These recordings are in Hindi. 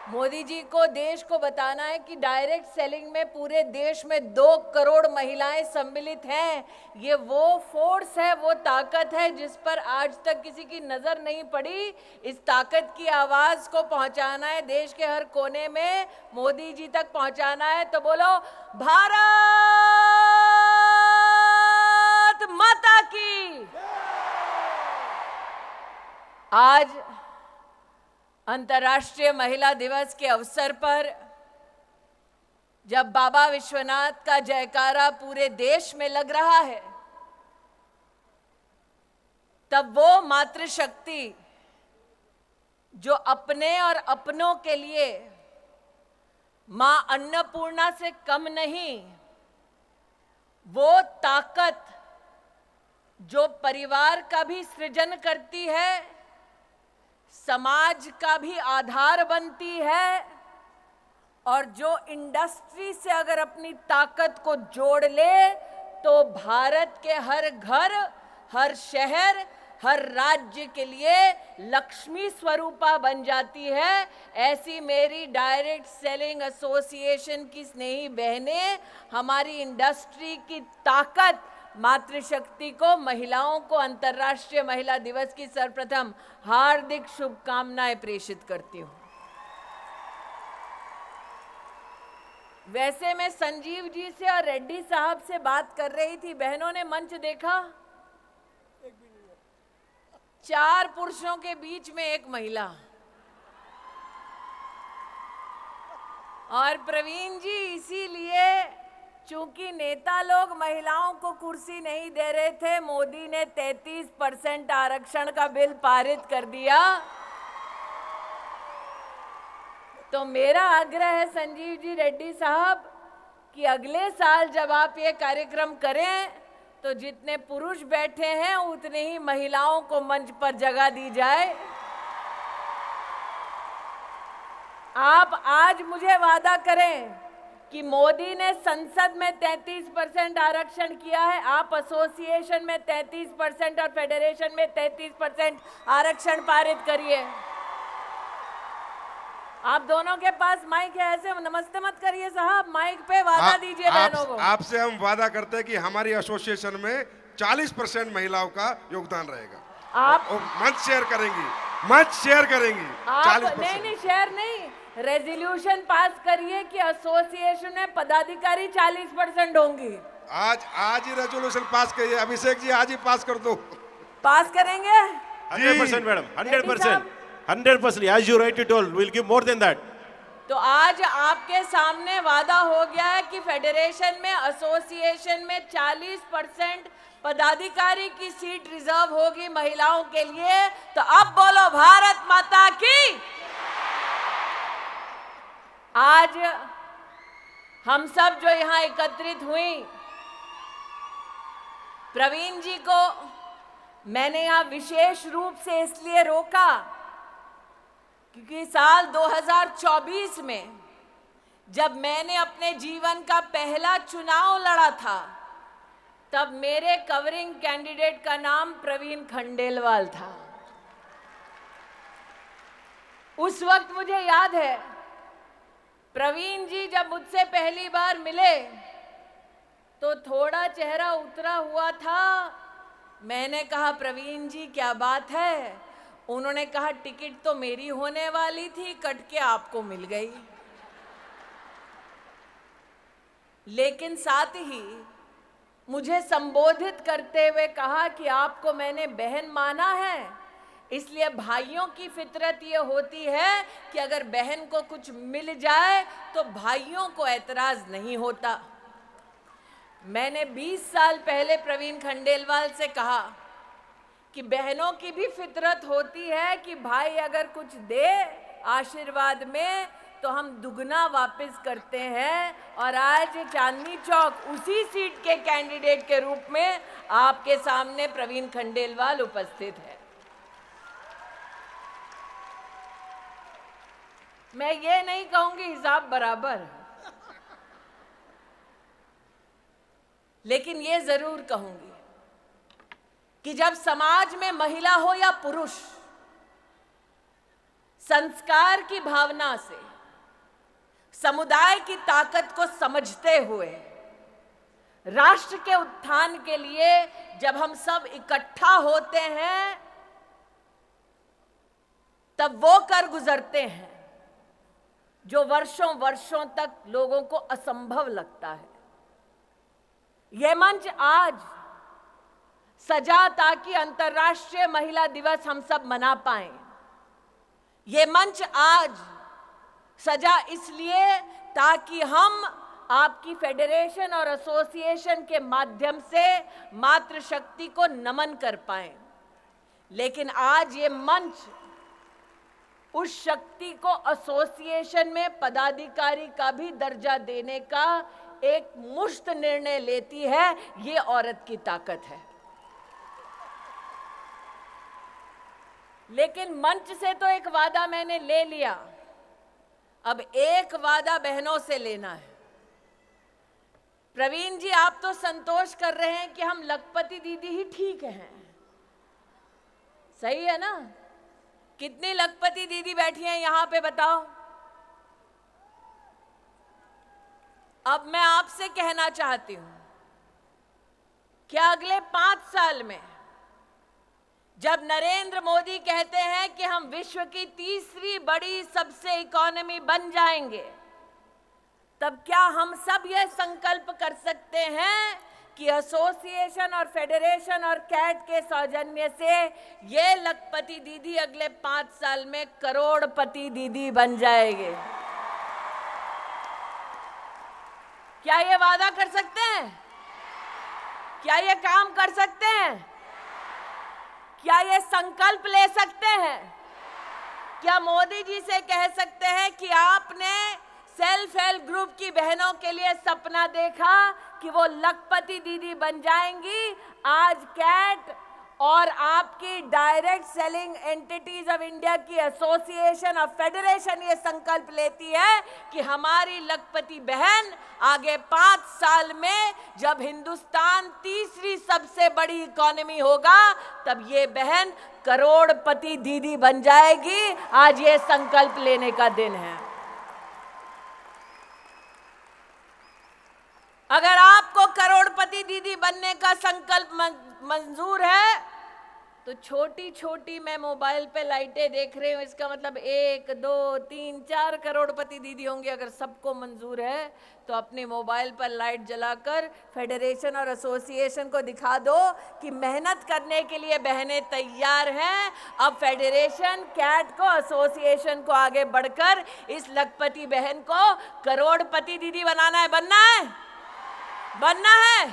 मोदी जी को देश को बताना है कि डायरेक्ट सेलिंग में पूरे देश में 2 करोड़ महिलाएं सम्मिलित हैं। ये वो फोर्स है, वो ताकत है जिस पर आज तक किसी की नजर नहीं पड़ी। इस ताकत की आवाज को पहुंचाना है देश के हर कोने में, मोदी जी तक पहुंचाना है। तो बोलो भारत माता की। आज अंतर्राष्ट्रीय महिला दिवस के अवसर पर जब बाबा विश्वनाथ का जयकारा पूरे देश में लग रहा है, तब वो मातृशक्ति जो अपने और अपनों के लिए मां अन्नपूर्णा से कम नहीं, वो ताकत जो परिवार का भी सृजन करती है, समाज का भी आधार बनती है, और जो इंडस्ट्री से अगर अपनी ताकत को जोड़ ले तो भारत के हर घर, हर शहर, हर राज्य के लिए लक्ष्मी स्वरूपा बन जाती है। ऐसी मेरी डायरेक्ट सेलिंग एसोसिएशन की स्नेही बहनें हमारी इंडस्ट्री की ताकत, मातृशक्ति को, महिलाओं को अंतर्राष्ट्रीय महिला दिवस की सर्वप्रथम हार्दिक शुभकामनाएं प्रेषित करती हूं। वैसे मैं संजीव जी से और रेड्डी साहब से बात कर रही थी, बहनों ने मंच देखा, 4 पुरुषों के बीच में 1 महिला। और प्रवीण जी, इसीलिए चूंकि नेता लोग महिलाओं को कुर्सी नहीं दे रहे थे, मोदी ने 33% आरक्षण का बिल पारित कर दिया। तो मेरा आग्रह है संजीव जी, रेड्डी साहब, कि अगले साल जब आप ये कार्यक्रम करें तो जितने पुरुष बैठे हैं उतने ही महिलाओं को मंच पर जगह दी जाए। आप आज मुझे वादा करें कि मोदी ने संसद में 33% आरक्षण किया है, आप एसोसिएशन में 33% और फेडरेशन में 33% आरक्षण पारित करिए। आप दोनों के पास माइक है, ऐसे नमस्ते मत करिए साहब, माइक पे वादा दीजिए बहनों को। आपसे हम वादा करते हैं कि हमारी एसोसिएशन में 40% महिलाओं का योगदान रहेगा। आप मंच शेयर करेंगी, मंच शेयर करेंगी। 40%। नहीं, शेयर नहीं, रेजोल्यूशन पास करिए कि एसोसिएशन में पदाधिकारी 40% होंगी। आज ही रेजोल्यूशन पास करिए। अभिषेक जी, आज ही पास कर दो। पास करेंगे 100% madam, 100%, as you rightly told, we'll give more than that. तो आज आपके सामने वादा हो गया है कि फेडरेशन में, एसोसिएशन में 40% पदाधिकारी की सीट रिजर्व होगी महिलाओं के लिए। तो अब बोलो भारत माता की। आज हम सब जो यहां एकत्रित हुई, प्रवीण जी को मैंने यहां विशेष रूप से इसलिए रोका क्योंकि साल 2024 में जब मैंने अपने जीवन का पहला चुनाव लड़ा था, तब मेरे कवरिंग कैंडिडेट का नाम प्रवीण खंडेलवाल था। उस वक्त मुझे याद है, प्रवीण जी जब मुझसे पहली बार मिले तो थोड़ा चेहरा उतरा हुआ था। मैंने कहा, प्रवीण जी क्या बात है? उन्होंने कहा, टिकट तो मेरी होने वाली थी, कट के आपको मिल गई। लेकिन साथ ही मुझे संबोधित करते हुए कहा कि आपको मैंने बहन माना है, इसलिए भाइयों की फितरत ये होती है कि अगर बहन को कुछ मिल जाए तो भाइयों को एतराज नहीं होता। मैंने 20 साल पहले प्रवीण खंडेलवाल से कहा कि बहनों की भी फितरत होती है कि भाई अगर कुछ दे आशीर्वाद में तो हम दुगना वापस करते हैं। और आज चांदनी चौक उसी सीट के कैंडिडेट के रूप में आपके सामने प्रवीण खंडेलवाल उपस्थित है। मैं ये नहीं कहूंगी हिसाब बराबर, लेकिन ये जरूर कहूंगी कि जब समाज में महिला हो या पुरुष, संस्कार की भावना से समुदाय की ताकत को समझते हुए राष्ट्र के उत्थान के लिए जब हम सब इकट्ठा होते हैं तब वो कर गुजरते हैं जो वर्षों वर्षों तक लोगों को असंभव लगता है। यह मंच आज सजा ताकि अंतर्राष्ट्रीय महिला दिवस हम सब मना पाएं। ये मंच आज सजा इसलिए ताकि हम आपकी फेडरेशन और एसोसिएशन के माध्यम से मातृशक्ति को नमन कर पाएं। लेकिन आज ये मंच उस शक्ति को एसोसिएशन में पदाधिकारी का भी दर्जा देने का एक मुश्त निर्णय लेती है। ये औरत की ताकत है। लेकिन मंच से तो एक वादा मैंने ले लिया, अब एक वादा बहनों से लेना है। प्रवीण जी, आप तो संतोष कर रहे हैं कि हम लखपति दीदी ही ठीक हैं, सही है ना? कितनी लखपति दीदी बैठी हैं यहां पे बताओ? अब मैं आपसे कहना चाहती हूं कि अगले 5 साल में जब नरेंद्र मोदी कहते हैं कि हम विश्व की तीसरी बड़ी सबसे इकोनॉमी बन जाएंगे, तब क्या हम सब यह संकल्प कर सकते हैं कि एसोसिएशन और फेडरेशन और कैट के सौजन्य से ये लखपति दीदी अगले 5 साल में करोड़पति दीदी बन जाएंगे? क्या ये वादा कर सकते हैं? क्या ये काम कर सकते हैं? क्या ये संकल्प ले सकते हैं? क्या मोदी जी से कह सकते हैं कि आपने सेल्फ हेल्प ग्रुप की बहनों के लिए सपना देखा कि वो लखपति दीदी बन जाएंगी? आज कैट और आपकी direct selling entities of India की एसोसिएशन और फेडरेशन ये संकल्प लेती है कि हमारी लखपति बहन आगे 5 साल में जब हिंदुस्तान तीसरी सबसे बड़ी इकोनॉमी होगा तब ये बहन करोड़पति दीदी बन जाएगी। आज ये संकल्प लेने का दिन है। अगर आपको करोड़पति दीदी बनने का संकल्प मंजूर है तो छोटी छोटी मैं मोबाइल पे लाइटें देख रही हूँ, इसका मतलब 1, 2, 3, 4 करोड़पति दीदी होंगे। अगर सबको मंजूर है तो अपने मोबाइल पर लाइट जलाकर फेडरेशन और एसोसिएशन को दिखा दो कि मेहनत करने के लिए बहनें तैयार हैं। अब फेडरेशन, कैट को, एसोसिएशन को आगे बढ़कर इस लखपति बहन को करोड़पति दीदी बनाना है। बनना है, बनना है,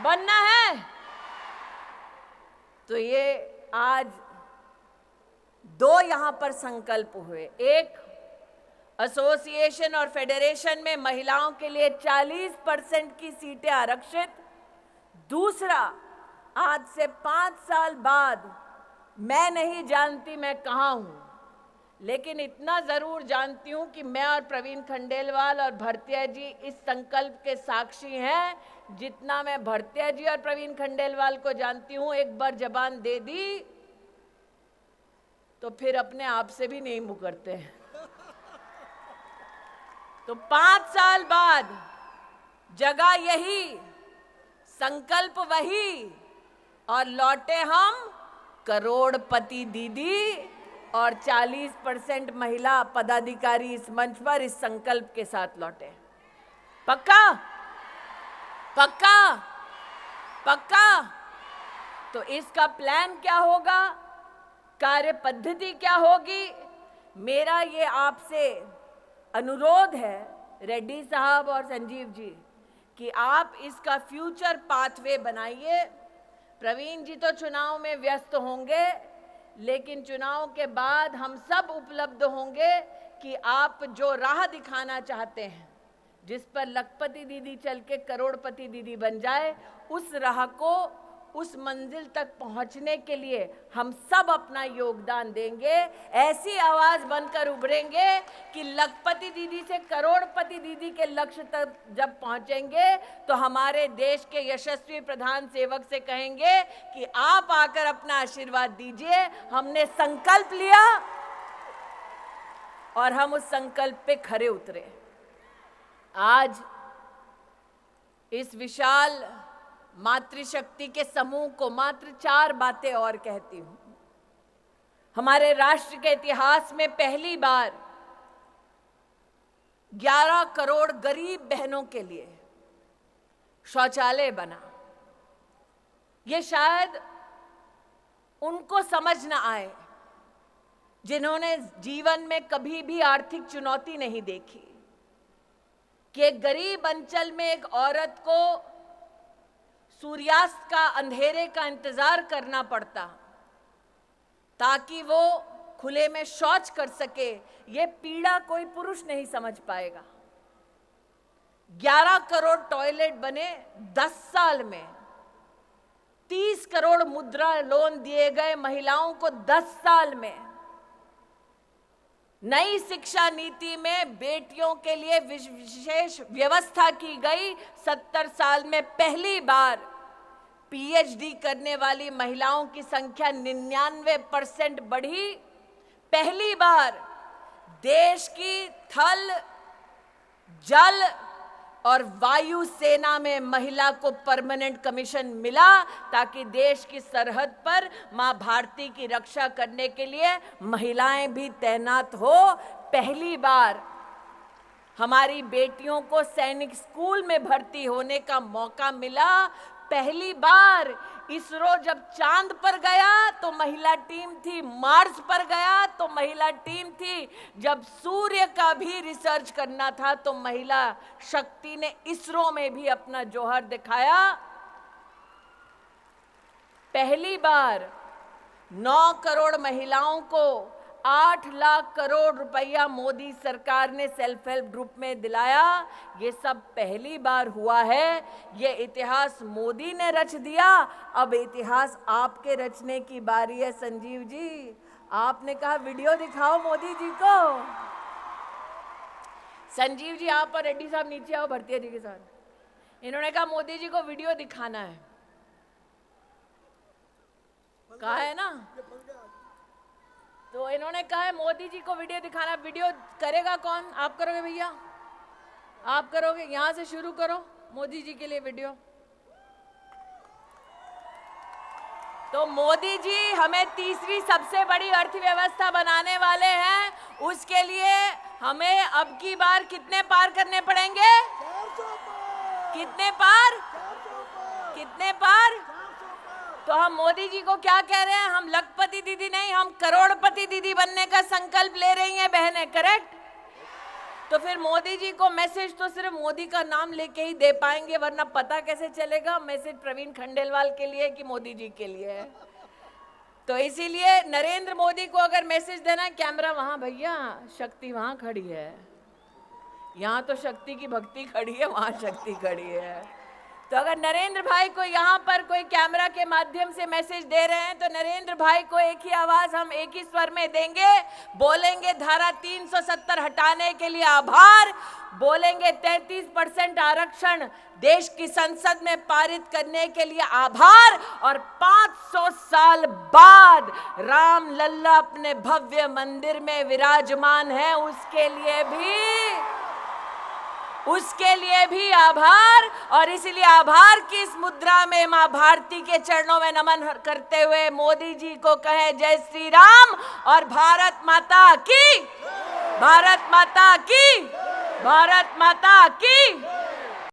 बनना है। तो ये आज 2 यहां पर संकल्प हुए। एक, एसोसिएशन और फेडरेशन में महिलाओं के लिए 40% की सीटें आरक्षित। दूसरा, आज से 5 साल बाद मैं नहीं जानती मैं कहां हूं, लेकिन इतना जरूर जानती हूं कि मैं और प्रवीण खंडेलवाल और भरतिया जी इस संकल्प के साक्षी हैं। जितना मैं भरतिया जी और प्रवीण खंडेलवाल को जानती हूं, एक बार जबान दे दी तो फिर अपने आप से भी नहीं मुकरते हैं। तो 5 साल बाद जगह यही, संकल्प वही, और लौटे हम करोड़पति दीदी और 40% महिला पदाधिकारी इस मंच पर इस संकल्प के साथ लौटे। पक्का? पक्का? पक्का? तो इसका प्लान क्या होगा, कार्य पद्धति क्या होगी? मेरा ये आपसे अनुरोध है रेड्डी साहब और संजीव जी कि आप इसका फ्यूचर पाथवे बनाइए। प्रवीण जी तो चुनाव में व्यस्त होंगे, लेकिन चुनाव के बाद हम सब उपलब्ध होंगे कि आप जो राह दिखाना चाहते हैं, जिस पर लखपति दीदी चल के करोड़पति दीदी बन जाए, उस राह को, उस मंजिल तक पहुंचने के लिए हम सब अपना योगदान देंगे। ऐसी आवाज बनकर उभरेंगे कि लखपति दीदी से करोड़पति दीदी के लक्ष्य तक जब पहुंचेंगे तो हमारे देश के यशस्वी प्रधान सेवक से कहेंगे कि आप आकर अपना आशीर्वाद दीजिए। हमने संकल्प लिया, और हम उस संकल्प पे खरे उतरे। आज इस विशाल मातृशक्ति के समूह को मात्र 4 बातें और कहती हूं। हमारे राष्ट्र के इतिहास में पहली बार 11 करोड़ गरीब बहनों के लिए शौचालय बना। ये शायद उनको समझ न आए जिन्होंने जीवन में कभी भी आर्थिक चुनौती नहीं देखी कि एक गरीब अंचल में एक औरत को सूर्यास्त का अंधेरे का इंतजार करना पड़ता ताकि वो खुले में शौच कर सके। ये पीड़ा कोई पुरुष नहीं समझ पाएगा। 11 करोड़ टॉयलेट बने 10 साल में। 30 करोड़ मुद्रा लोन दिए गए महिलाओं को 10 साल में। नई शिक्षा नीति में बेटियों के लिए विशेष व्यवस्था की गई। 70 साल में पहली बार पीएचडी करने वाली महिलाओं की संख्या 99% बढ़ी। पहली बार देश की थल, जल और वायु सेना में महिला को परमानेंट कमीशन मिला ताकि देश की सरहद पर मां भारती की रक्षा करने के लिए महिलाएं भी तैनात हो। पहली बार हमारी बेटियों को सैनिक स्कूल में भर्ती होने का मौका मिला। पहली बार इसरो जब चांद पर गया तो महिला टीम थी, मार्स पर गया तो महिला टीम थी, जब सूर्य का भी रिसर्च करना था तो महिला शक्ति ने इसरो में भी अपना जौहर दिखाया। पहली बार 9 करोड़ महिलाओं को 8 लाख करोड़ रुपया मोदी सरकार ने सेल्फ हेल्प ग्रुप में दिलाया। ये सब पहली बार हुआ है। ये इतिहास मोदी ने रच दिया। अब इतिहास आपके रचने की बारी है। संजीव जी, आपने कहा वीडियो दिखाओ मोदी जी को। संजीव जी आप और रेड्डी साहब नीचे आओ भरतिया जी के साथ। इन्होंने कहा मोदी जी को वीडियो दिखाना है। कहा है ना, तो इन्होंने कहा है मोदी जी को वीडियो दिखाना। वीडियो करेगा कौन? आप करोगे भैया? आप करोगे? यहां से शुरू करो मोदी जी के लिए वीडियो। तो मोदी जी हमें तीसरी सबसे बड़ी अर्थव्यवस्था बनाने वाले हैं। उसके लिए हमें अब की बार कितने पार करने पड़ेंगे? कितने पार? कितने पार? तो हम मोदी जी को क्या कह रहे हैं? हम लखपति दीदी नहीं, हम करोड़पति दीदी बनने का संकल्प ले रही हैं बहनें। करेक्ट? तो फिर मोदी जी को मैसेज तो सिर्फ मोदी का नाम लेके ही दे पाएंगे, वरना पता कैसे चलेगा मैसेज प्रवीण खंडेलवाल के लिए कि मोदी जी के लिए है। तो इसीलिए नरेंद्र मोदी को अगर मैसेज देना है, कैमरा वहां भैया, शक्ति वहां खड़ी है। यहाँ तो शक्ति की भक्ति खड़ी है, वहां शक्ति खड़ी है। तो अगर नरेंद्र भाई को यहाँ पर कोई कैमरा के माध्यम से मैसेज दे रहे हैं तो नरेंद्र भाई को एक ही आवाज हम एक ही स्वर में देंगे। बोलेंगे धारा 370 हटाने के लिए आभार, बोलेंगे 33% आरक्षण देश की संसद में पारित करने के लिए आभार, और 500 साल बाद राम लल्ला अपने भव्य मंदिर में विराजमान है उसके लिए भी आभार। और इसलिए आभार की इस मुद्रा में मां भारती के चरणों में नमन करते हुए मोदी जी को कहें जय श्री राम और भारत माता की, भारत माता की, भारत माता की।